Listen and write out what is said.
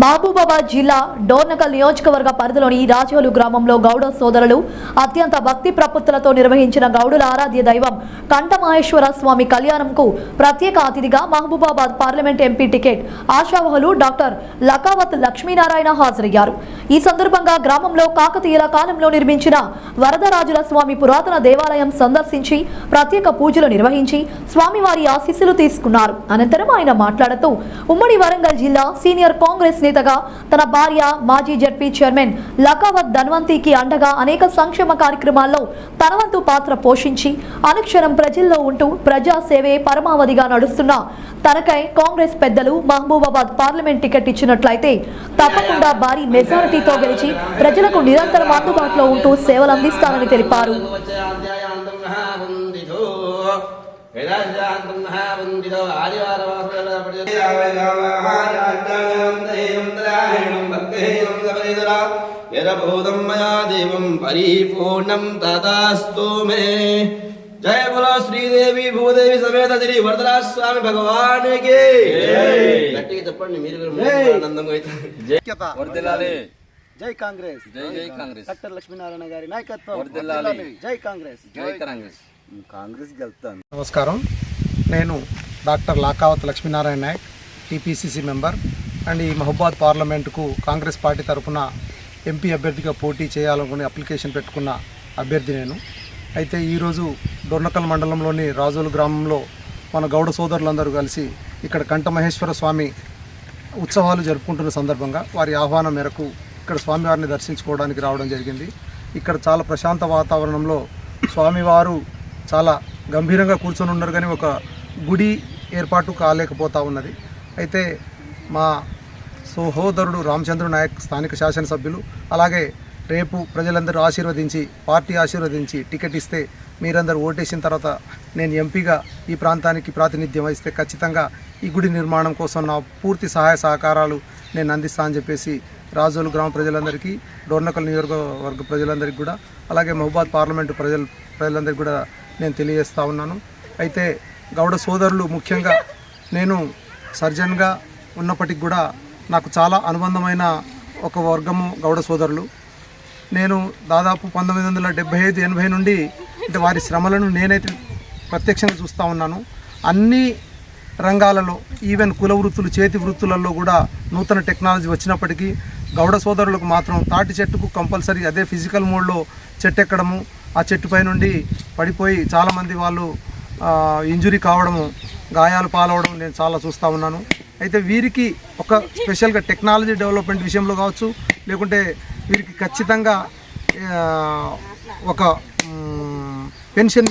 మహబూబాబాద్ జిల్లా డోర్నకల్ నియోజకవర్గ పరిధిలోని రాజోలు గ్రామంలో గౌడ సోదరులు అత్యంత భక్తి ప్రపత్తులతో నిర్వహించిన గౌడుల ఆరాధ్య దైవం కంఠమహేశ్వర స్వామి కళ్యాణంకు ప్రత్యేక అతిథిగా మహబూబాబాద్ పార్లమెంట్ ఎంపీ టికెట్ ఆశావహులు డాక్టర్ లకావత్ లక్ష్మీనారాయణ హాజరయ్యారు. ఈ సందర్భంగా గ్రామంలో కాకతీయుల కాలంలో నిర్మించిన వరదరాజుల స్వామి పురాతన దేవాలయం సందర్శించి ప్రత్యేక పూజలు నిర్వహించి స్వామివారి ఆశీస్సులు తీసుకున్నారు. అనంతరం ఆయన మాట్లాడుతూ ఉమ్మడి వరంగల్ జిల్లా సీనియర్ కాంగ్రెస్ నేతగా తన భార్య మాజీ జడ్పీ చైర్మన్ లకావత్ ధన్వంతికి అండగా అనేక సంక్షేమ కార్యక్రమాల్లో తన వంతు పాత్ర పోషించి అనుక్షణం ప్రజల్లో ఉంటూ ప్రజా సేవే పరమావధిగా నడుస్తున్న తనకై కాంగ్రెస్ పెద్దలు మహబూబాబాద్ పార్లమెంట్ టికెట్ ఇచ్చినట్లయితే తప్పకుండా భారీ మెజారిటీతో గెలిచి ప్రజలకు నిరంతరం అందుబాటులో ఉంటూ సేవలు అందిస్తానని తెలిపారు. పరిపూర్ణం తదాస్తు మే. జయ బోలో శ్రీదేవి భూదేవి సమేత శ్రీ వరదరాజ స్వామి భగవాన్ కి గట్టిగా చెప్పండి. మీరు ఆనందంగా అయితే జై కాంగ్రెస్, జై కాంగ్రెస్. డాక్టర్ లక్ష్మీనారాయణ గారి నాయకత్వం. జై కాంగ్రెస్, జై కాంగ్రెస్. కాంగ్రెస్ గెలుస్తాను. నమస్కారం. నేను doctor Lakavath Lakshminarayana Nayak, TPCC member and ఈ మహబూబాబాద్ పార్లమెంటుకు కాంగ్రెస్ పార్టీ తరఫున ఎంపీ అభ్యర్థిగా పోటీ చేయాలనుకుని అప్లికేషన్ పెట్టుకున్న అభ్యర్థి నేను. అయితే ఈరోజు డొర్నకల్ మండలంలోని రాజోలు గ్రామంలో మన గౌడ సోదరులందరూ కలిసి ఇక్కడ కంఠమహేశ్వర స్వామి ఉత్సవాలు జరుపుకుంటున్న సందర్భంగా వారి ఆహ్వానం మేరకు ఇక్కడ స్వామివారిని దర్శించుకోవడానికి రావడం జరిగింది. ఇక్కడ చాలా ప్రశాంత వాతావరణంలో స్వామివారు చాలా గంభీరంగా కూర్చొని ఉన్నారు, కానీ ఒక గుడి ఏర్పాటు కాలేకపోతూ ఉన్నది. అయితే మా సహోదరుడు రామచంద్ర నాయక్ స్థానిక శాసనసభ్యులు అలాగే రేపు ప్రజలందరూ ఆశీర్వదించి పార్టీ ఆశీర్వదించి టికెట్ ఇస్తే మీరందరూ ఓటేసిన తర్వాత నేను ఎంపీగా ఈ ప్రాంతానికి ప్రాతినిధ్యం వహిస్తే ఖచ్చితంగా ఈ గుడి నిర్మాణం కోసం నా పూర్తి సహాయ సహకారాలు నేను అందిస్తా అని చెప్పేసి రాజోలు గ్రామ ప్రజలందరికీ, డోర్నకల్ నియోజకవర్గ ప్రజలందరికీ కూడా అలాగే మహబూబాబాద్ పార్లమెంటు ప్రజలందరికీ కూడా నేను తెలియజేస్తూ ఉన్నాను. అయితే గౌడ సోదరులు ముఖ్యంగా నేను సర్జన్గా ఉన్నప్పటికి కూడా నాకు చాలా అనుబంధమైన ఒక వర్గము గౌడ సోదరులు. నేను దాదాపు 1975-80 నుండి అంటే వారి శ్రమలను నేనైతే ప్రత్యక్షంగా చూస్తూ ఉన్నాను. అన్ని రంగాలలో ఈవెన్ కుల వృత్తులు, చేతి వృత్తులలో కూడా నూతన టెక్నాలజీ వచ్చినప్పటికీ గౌడ సోదరులకు మాత్రం తాటి చెట్టుకు కంపల్సరీ అదే ఫిజికల్ మోడ్లో చెట్టు ఎక్కడము, ఆ చెట్టుపై నుండి పడిపోయి చాలామంది వాళ్ళు ఇంజురీ కావడము, గాయాలు పాలవడం నేను చాలా చూస్తూ ఉన్నాను. అయితే వీరికి ఒక స్పెషల్గా టెక్నాలజీ డెవలప్మెంట్ విషయంలో కావచ్చు, లేకుంటే వీరికి ఖచ్చితంగా ఒక పెన్షన్